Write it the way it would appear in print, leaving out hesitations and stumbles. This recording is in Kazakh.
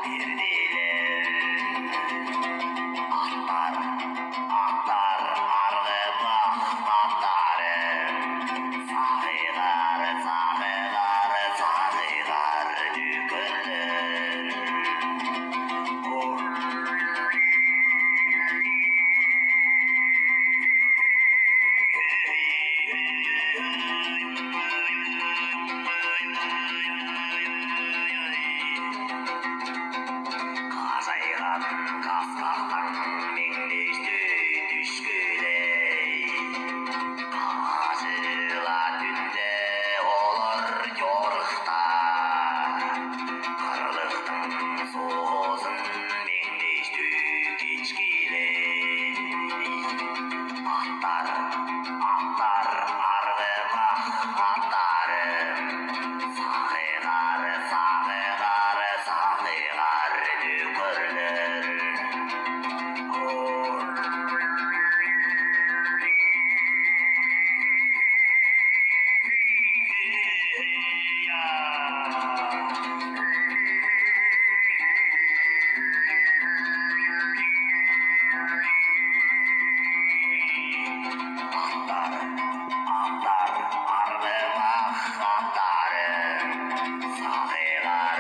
перделер. Аттар арғымақ аттары, сағиғар дүкірлер. Қажайған қасқақтан меңдешті түшкелей, қажыла түнде олар жорықта, қырлықтың соғысын меңдешті кешкелей. Аттар арғымақ аттары, сағиғар дүкірлер. Аттар арғымақ аттары, сағиғар